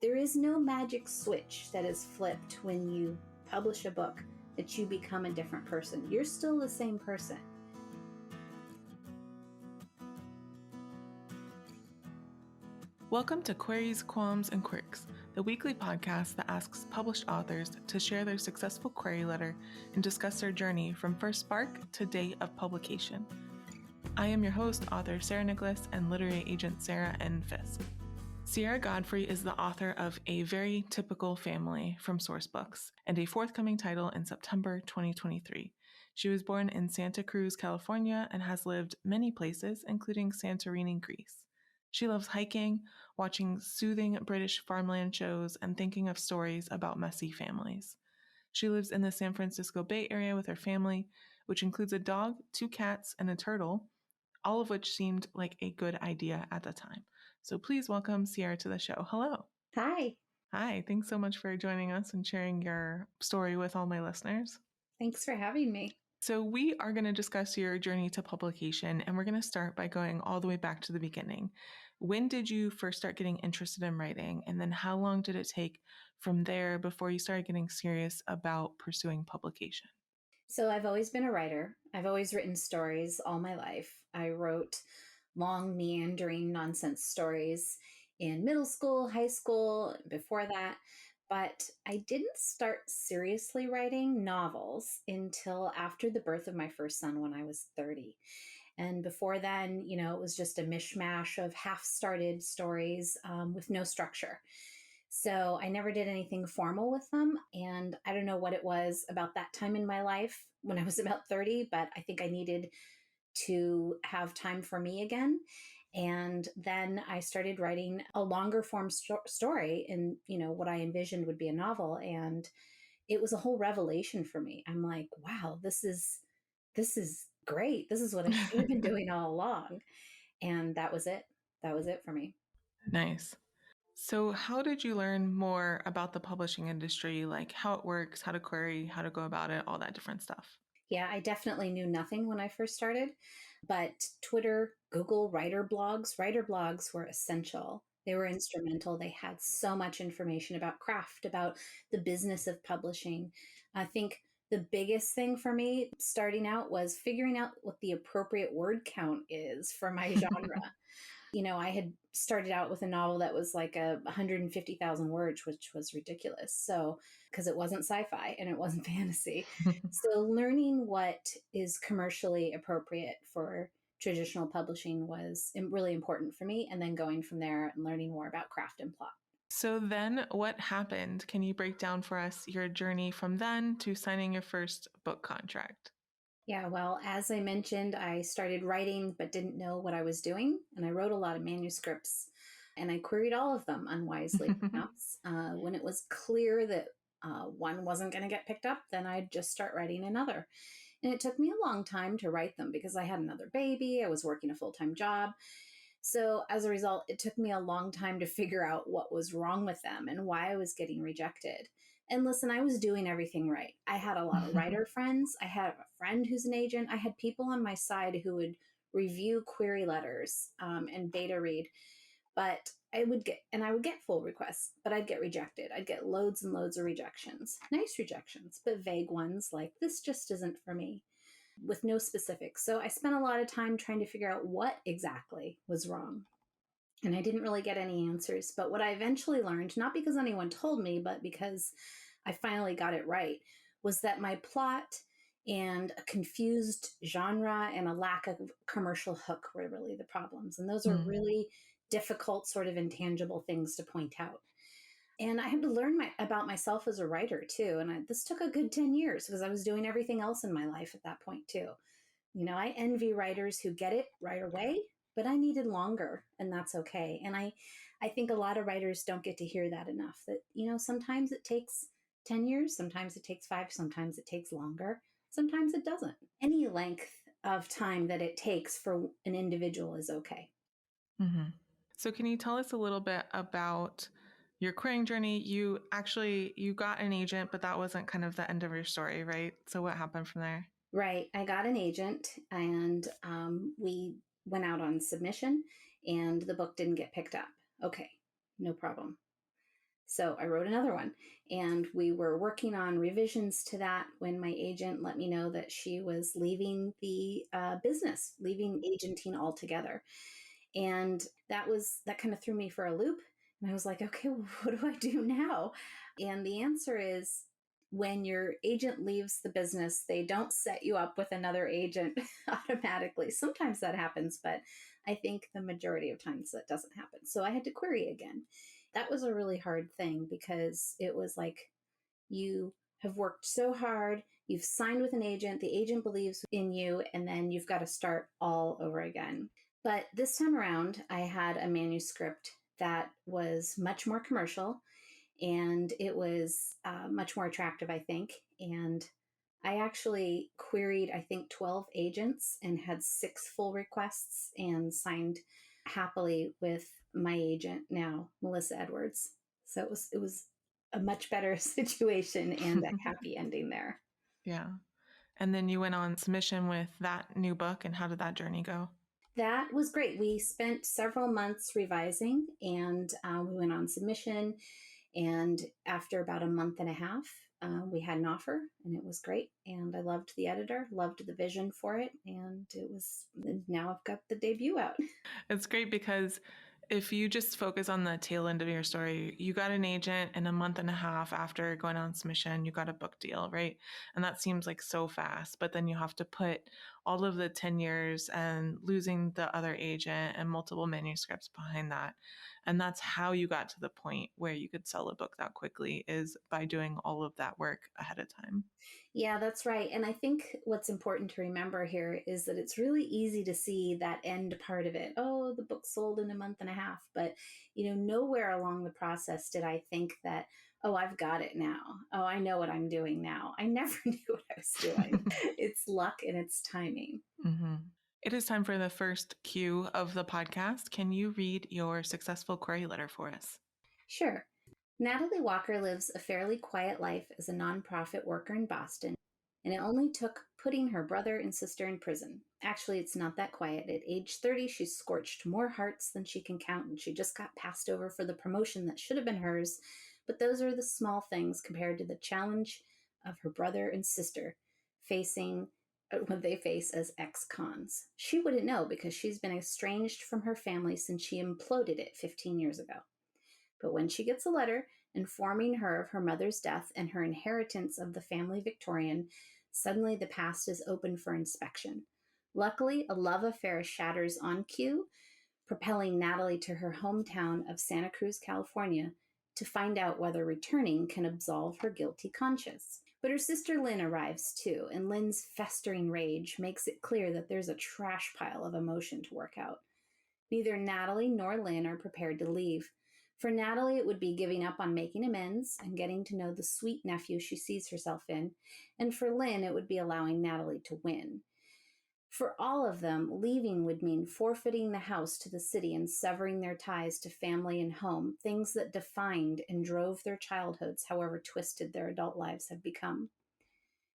There is no magic switch that is flipped when you publish a book that you become a different person. You're still the same person. Welcome to Queries, Qualms, and Quirks, the weekly podcast that asks published authors to share their successful query letter and discuss their journey from first spark to date of publication. I am your host, author Sarah Nicolas, and literary agent Sarah N. Fisk. Sierra Godfrey is the author of A Very Typical Family from Sourcebooks and a forthcoming title in September 2023. She was born in Santa Cruz, California, and has lived many places, including Santorini, Greece. She loves hiking, watching soothing British farmland shows, and thinking of stories about messy families. She lives in the San Francisco Bay Area with her family, which includes a dog, 2 cats, and a turtle, all of which seemed like a good idea at the time. So please welcome Sierra to the show. Hello. Hi. Hi. Thanks so much for joining us and sharing your story with all my listeners. Thanks for having me. So we are going to discuss your journey to publication, and we're going to start by going all the way back to the beginning. When did you first start getting interested in writing? And then how long did it take from there before you started getting serious about pursuing publication? So I've always been a writer. I've always written stories all my life. I wrote long, meandering nonsense stories in middle school, high school, before that. But I didn't start seriously writing novels until after the birth of my first son when I was 30. And before then, it was just a mishmash of half-started stories with no structure. So I never did anything formal with them. And I don't know what it was about that time in my life when I was about 30, but I think I needed to have time for me again. And then I started writing a longer form story in, what I envisioned would be a novel. And it was a whole revelation for me. I'm like, wow, this is great. This is what I should have been doing all along. And that was it. That was it for me. Nice. So how did you learn more about the publishing industry, like how it works, how to query, how to go about it, all that different stuff? Yeah, I definitely knew nothing when I first started, but Twitter, Google, writer blogs were essential. They were instrumental. They had so much information about craft, about the business of publishing. I think the biggest thing for me starting out was figuring out what the appropriate word count is for my genre. I had started out with a novel that was like 150,000 words, which was ridiculous. So, because it wasn't sci-fi and it wasn't fantasy. So learning what is commercially appropriate for traditional publishing was really important for me. And then going from there and learning more about craft and plot. So then what happened? Can you break down for us your journey from then to signing your first book contract? Yeah, well, as I mentioned, I started writing but didn't know what I was doing. And I wrote a lot of manuscripts and I queried all of them unwisely, perhaps. When it was clear that one wasn't going to get picked up, then I'd just start writing another. And it took me a long time to write them because I had another baby. I was working a full-time job. So as a result, it took me a long time to figure out what was wrong with them and why I was getting rejected. And listen, I was doing everything right. I had a lot of writer friends. I had a friend who's an agent. I had people on my side who would review query letters and beta read. But I would get full requests, but I'd get rejected. I'd get loads and loads of rejections. Nice rejections, but vague ones like, this just isn't for me, with no specifics. So I spent a lot of time trying to figure out what exactly was wrong. And I didn't really get any answers. But what I eventually learned, not because anyone told me, but because I finally got it right, was that my plot and a confused genre and a lack of commercial hook were really the problems. And those are really difficult, sort of intangible things to point out. And I had to learn about myself as a writer, too. And this took a good 10 years because I was doing everything else in my life at that point, too. I envy writers who get it right away, but I needed longer, and that's okay. And I think a lot of writers don't get to hear that enough, that, sometimes it takes 10 years, sometimes it takes 5, sometimes it takes longer, sometimes it doesn't. Any length of time that it takes for an individual is okay. Mm-hmm. So can you tell us a little bit about your querying journey? You got an agent, but that wasn't kind of the end of your story, right? So what happened from there? Right. I got an agent and we went out on submission and the book didn't get picked up. Okay, no problem. So I wrote another one, and we were working on revisions to that when my agent let me know that she was leaving the business, leaving agenting altogether. And that kind of threw me for a loop. And I was like, okay, well, what do I do now? And the answer is, when your agent leaves the business, they don't set you up with another agent automatically. Sometimes that happens, but I think the majority of times that doesn't happen. So I had to query again. That was a really hard thing because it was like, you have worked so hard, you've signed with an agent, the agent believes in you, and then you've got to start all over again. But this time around, I had a manuscript that was much more commercial, and it was much more attractive, I think. And I actually queried, I think, 12 agents and had 6 full requests and signed happily with my agent now, Melissa Edwards. So it was a much better situation and a happy ending there. Yeah. And then you went on submission with that new book. And how did that journey go? That was great. We spent several months revising, and we went on submission. And after about a month and a half, we had an offer, and it was great. And I loved the editor, loved the vision for it. And now I've got the debut out. It's great because if you just focus on the tail end of your story, you got an agent, and a month and a half after going on submission, you got a book deal, right? And that seems like so fast, but then you have to put all of the 10 years and losing the other agent and multiple manuscripts behind that. And that's how you got to the point where you could sell a book that quickly, is by doing all of that work ahead of time. Yeah, that's right. And I think what's important to remember here is that it's really easy to see that end part of it. Oh, the book sold in a month and a half. But, nowhere along the process did I think that, oh, I've got it now. Oh, I know what I'm doing now. I never knew what I was doing. It's luck and it's timing. Mm-hmm. It is time for the first cue of the podcast. Can you read your successful query letter for us? Sure. Natalie Walker lives a fairly quiet life as a nonprofit worker in Boston, and it only took putting her brother and sister in prison. Actually, it's not that quiet. At age 30, she's scorched more hearts than she can count, and she just got passed over for the promotion that should have been hers. But those are the small things compared to the challenge of her brother and sister facing what they face as ex-cons. She wouldn't know because she's been estranged from her family since she imploded it 15 years ago. But when she gets a letter informing her of her mother's death and her inheritance of the family Victorian, suddenly the past is open for inspection. Luckily, a love affair shatters on cue, propelling Natalie to her hometown of Santa Cruz, California, to find out whether returning can absolve her guilty conscience. But her sister Lynn arrives too, and Lynn's festering rage makes it clear that there's a trash pile of emotion to work out. Neither Natalie nor Lynn are prepared to leave. For Natalie, it would be giving up on making amends and getting to know the sweet nephew she sees herself in. And for Lynn, it would be allowing Natalie to win. For all of them, leaving would mean forfeiting the house to the city and severing their ties to family and home, things that defined and drove their childhoods, however twisted their adult lives have become.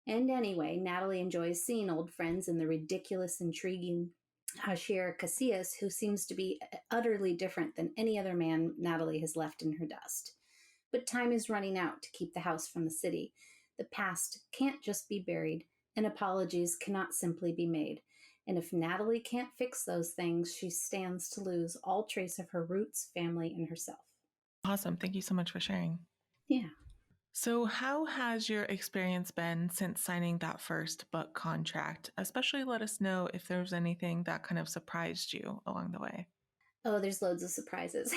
And anyway, Natalie enjoys seeing old friends and the ridiculous, intriguing Sierra Casillas, who seems to be utterly different than any other man Natalie has left in her dust. But time is running out to keep the house from the city. The past can't just be buried, and apologies cannot simply be made. And if Natalie can't fix those things, she stands to lose all trace of her roots, family, and herself. Awesome. Thank you so much for sharing. Yeah. So, how has your experience been since signing that first book contract? Especially let us know if there's anything that kind of surprised you along the way. Oh, there's loads of surprises.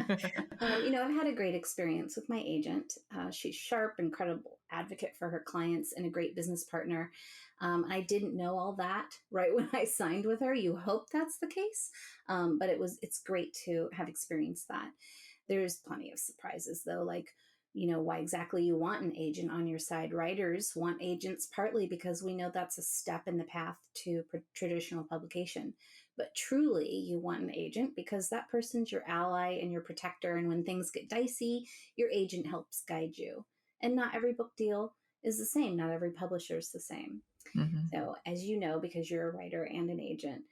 I've had a great experience with my agent. She's sharp, incredible advocate for her clients, and a great business partner. I didn't know all that right when I signed with her. You hope that's the case, but it's great to have experienced that. There's plenty of surprises, though, like why exactly you want an agent on your side. Writers want agents partly because we know that's a step in the path to traditional publication. But truly, you want an agent because that person's your ally and your protector. And when things get dicey, your agent helps guide you. And not every book deal is the same. Not every publisher is the same. Mm-hmm. So as you know, because you're a writer and an agent,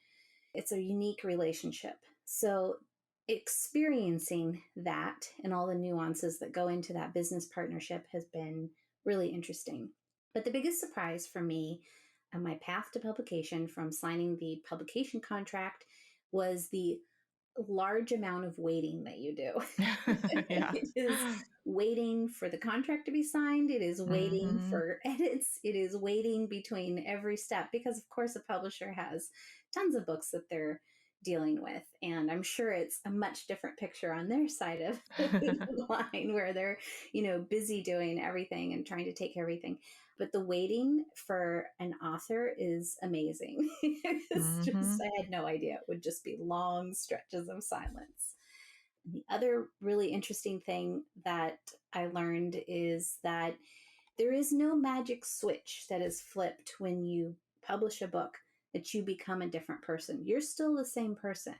it's a unique relationship. So experiencing that and all the nuances that go into that business partnership has been really interesting. But the biggest surprise for me on my path to publication from signing the publication contract was the large amount of waiting that you do. Yeah. It is waiting for the contract to be signed. It is waiting Mm-hmm. for edits. It is waiting between every step because, of course, a publisher has tons of books that they're dealing with. And I'm sure it's a much different picture on their side of the line where they're, busy doing everything and trying to take everything. But the waiting for an author is amazing. It's Mm-hmm. just, I had no idea it would just be long stretches of silence. And the other really interesting thing that I learned is that there is no magic switch that is flipped when you publish a book that you become a different person. You're still the same person.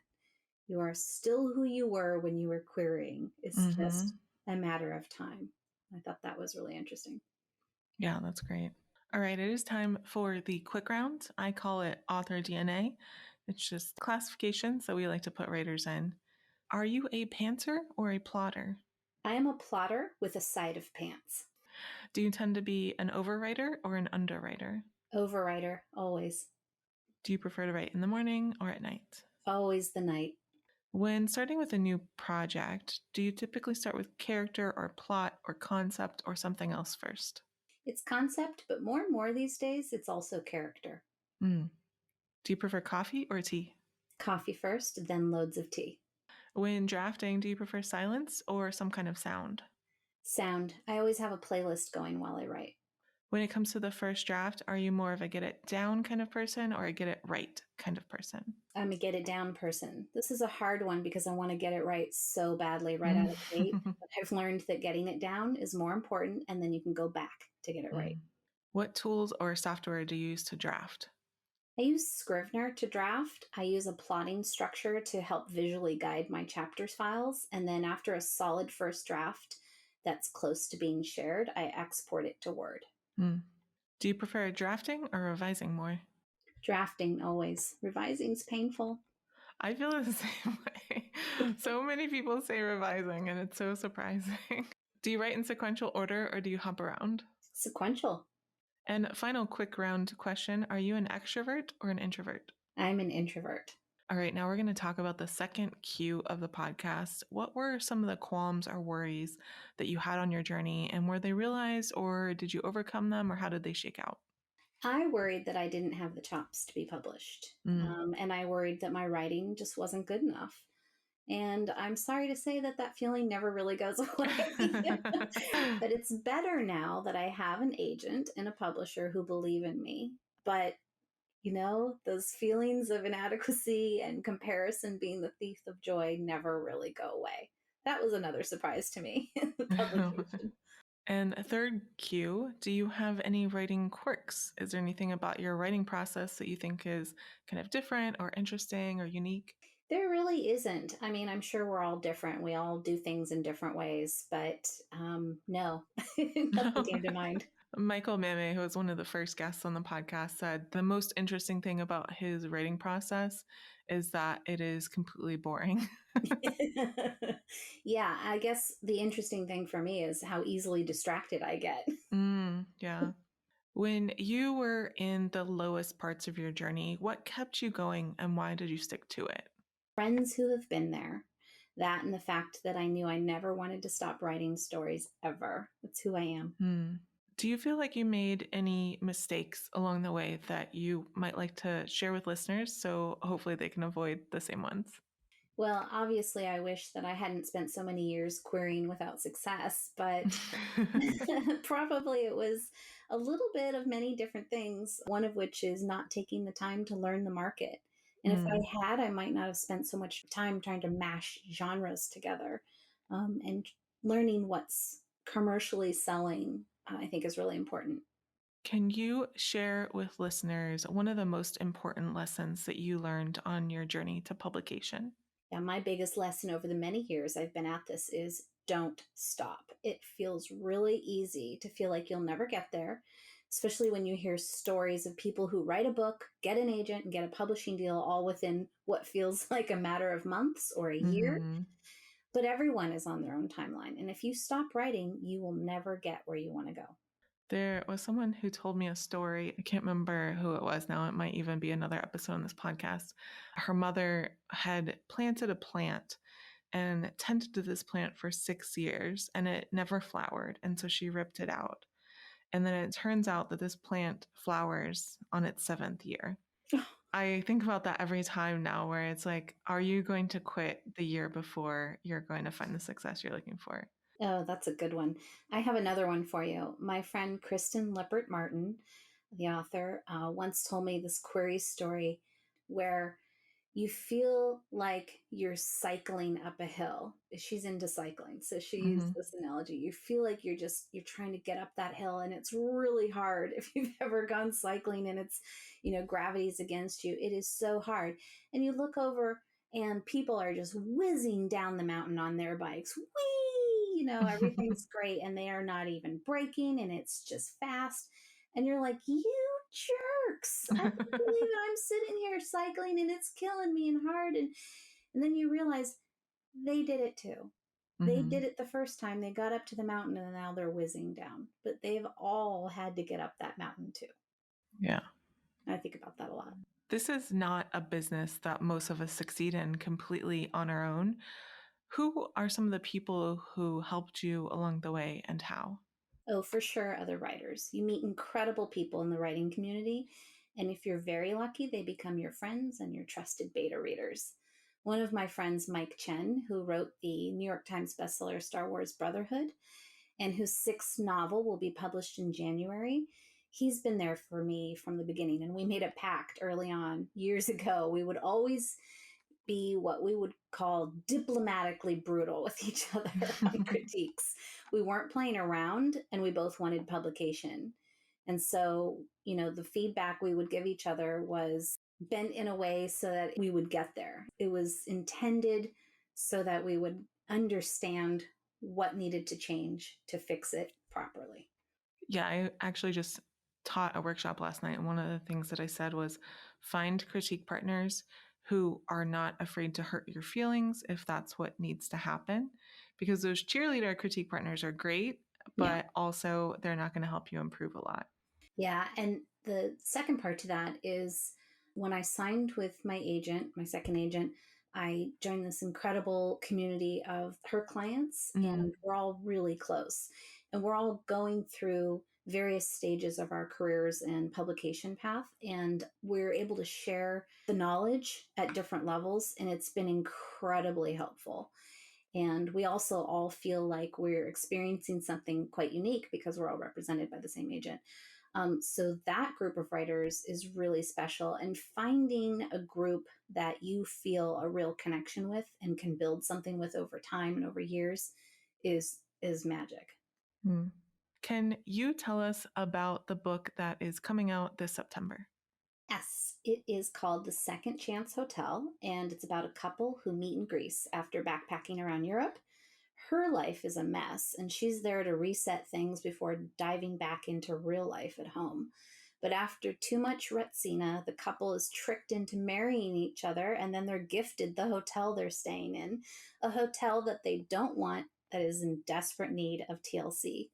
You are still who you were when you were querying. It's Mm-hmm. just a matter of time. I thought that was really interesting. Yeah, that's great. All right, it is time for the quick round. I call it author DNA. It's just classifications that we like to put writers in. Are you a pantser or a plotter? I am a plotter with a side of pants. Do you tend to be an overwriter or an underwriter? Overwriter, always. Do you prefer to write in the morning or at night? Always the night. When starting with a new project, do you typically start with character or plot or concept or something else first? It's concept, but more and more these days, it's also character. Mm. Do you prefer coffee or tea? Coffee first, then loads of tea. When drafting, do you prefer silence or some kind of sound? Sound. I always have a playlist going while I write. When it comes to the first draft, are you more of a get it down kind of person or a get it right kind of person? I'm a get it down person. This is a hard one because I want to get it right so badly right out of the gate. But I've learned that getting it down is more important, and then you can go back to get it right. What tools or software do you use to draft? I use Scrivener to draft. I use a plotting structure to help visually guide my chapters files. And then after a solid first draft that's close to being shared, I export it to Word. Do you prefer drafting or revising more? Drafting always. Revising's painful. I feel the same way. So many people say revising, and it's so surprising. Do you write in sequential order or do you hop around? Sequential. And final quick round question. Are you an extrovert or an introvert? I'm an introvert. All right, now we're going to talk about the second Q of the podcast. What were some of the qualms or worries that you had on your journey, and were they realized, or did you overcome them, or how did they shake out? I worried that I didn't have the chops to be published. And I worried that my writing just wasn't good enough. And I'm sorry to say that that feeling never really goes away. But it's better now that I have an agent and a publisher who believe in me. But, those feelings of inadequacy and comparison being the thief of joy never really go away. That was another surprise to me in the publication. And a third Q, do you have any writing quirks? Is there anything about your writing process that you think is kind of different or interesting or unique? There really isn't. I mean, I'm sure we're all different. We all do things in different ways, but no, nothing came to mind. Michael Mame, who was one of the first guests on the podcast, said the most interesting thing about his writing process is that it is completely boring. Yeah, I guess the interesting thing for me is how easily distracted I get. Yeah. When you were in the lowest parts of your journey, what kept you going and why did you stick to it? Friends who have been there, that and the fact that I knew I never wanted to stop writing stories ever. That's who I am. Do you feel like you made any mistakes along the way that you might like to share with listeners so hopefully they can avoid the same ones? Well, obviously, I wish that I hadn't spent so many years querying without success, but probably it was a little bit of many different things, one of which is not taking the time to learn the market. And if I had, I might not have spent so much time trying to mash genres together. And learning what's commercially selling, I think, is really important. Can you share with listeners one of the most important lessons that you learned on your journey to publication? Yeah, my biggest lesson over the many years I've been at this is don't stop. It feels really easy to feel like you'll never get there, especially when you hear stories of people who write a book, get an agent, and get a publishing deal all within what feels like a matter of months or a year. Mm-hmm. But everyone is on their own timeline. And if you stop writing, you will never get where you want to go. There was someone who told me a story. I can't remember who it was now. It might even be another episode on this podcast. Her mother had planted a plant and tended to this plant for 6 years, and it never flowered. And so she ripped it out. And then it turns out that this plant flowers on its 7th year. I think about that every time now, where it's like, are you going to quit the year before you're going to find the success you're looking for? Oh, that's a good one. I have another one for you. My friend Kristen Lippert Martin, the author, once told me this query story where you feel like you're cycling up a hill. She's into cycling, so she used this analogy. You feel like you're trying to get up that hill, and it's really hard. If you've ever gone cycling and it's, gravity's against you, it is so hard. And you look over and people are just whizzing down the mountain on their bikes. Whee! Everything's great, and they are not even braking, and it's just fast. And you're like, you jerks. I can't believe it. I'm sitting here cycling and it's killing me and hard. And then you realize they did it too. They did it the first time. They got up to the mountain and now they're whizzing down. But they've all had to get up that mountain too. Yeah. I think about that a lot. This is not a business that most of us succeed in completely on our own. Who are some of the people who helped you along the way, and how? Oh, for sure, other writers. You meet incredible people in the writing community, and if you're very lucky, they become your friends and your trusted beta readers. One of my friends, Mike Chen, who wrote the New York Times bestseller Star Wars Brotherhood, and whose 6th novel will be published in January, he's been there for me from the beginning, and we made a pact early on, years ago. We would always be what we would call diplomatically brutal with each other on critiques. We weren't playing around, and we both wanted publication. And so, the feedback we would give each other was bent in a way so that we would get there. It was intended so that we would understand what needed to change to fix it properly. Yeah, I actually just taught a workshop last night, and one of the things that I said was find critique partners who are not afraid to hurt your feelings if that's what needs to happen, because those cheerleader critique partners are great, but also they're not going to help you improve a lot. Yeah. And the second part to that is when I signed with my agent, my second agent, I joined this incredible community of her clients, and we're all really close, and we're all going through various stages of our careers and publication path. And we're able to share the knowledge at different levels. And it's been incredibly helpful. And we also all feel like we're experiencing something quite unique because we're all represented by the same agent. So that group of writers is really special. And finding a group that you feel a real connection with and can build something with over time and over years is magic. Can you tell us about the book that is coming out this September? Yes, it is called The Second Chance Hotel, and it's about a couple who meet in Greece after backpacking around Europe. Her life is a mess, and she's there to reset things before diving back into real life at home. But after too much Retsina, the couple is tricked into marrying each other, and then they're gifted the hotel they're staying in, a hotel that they don't want, that is in desperate need of TLC.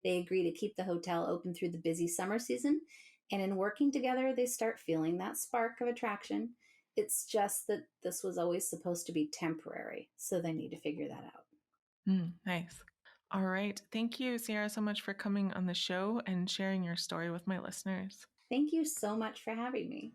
They agree to keep the hotel open through the busy summer season, and in working together, they start feeling that spark of attraction. It's just that this was always supposed to be temporary, so they need to figure that out. Nice. All right. Thank you, Sierra, so much for coming on the show and sharing your story with my listeners. Thank you so much for having me.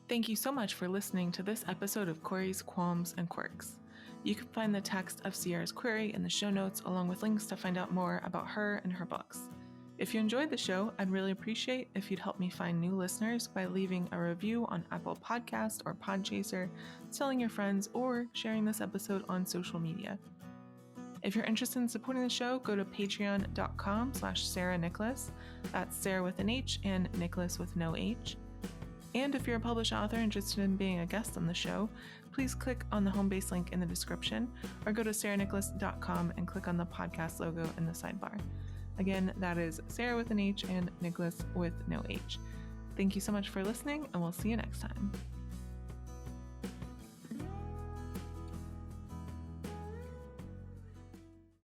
Thank you so much for listening to this episode of Queries, Qualms, and Quirks. You can find the text of Sierra's query in the show notes, along with links to find out more about her and her books. If you enjoyed the show, I'd really appreciate if you'd help me find new listeners by leaving a review on Apple Podcast or Podchaser, telling your friends, or sharing this episode on social media. If you're interested in supporting the show, go to patreon.com/Sarah Nicolas. That's Sarah with an H and Nicolas with no H. And if you're a published author interested in being a guest on the show, please click on the home base link in the description or go to sarahnicolas.com and click on the podcast logo in the sidebar. Again, that is Sarah with an H and Nicolas with no H. Thank you so much for listening, and we'll see you next time.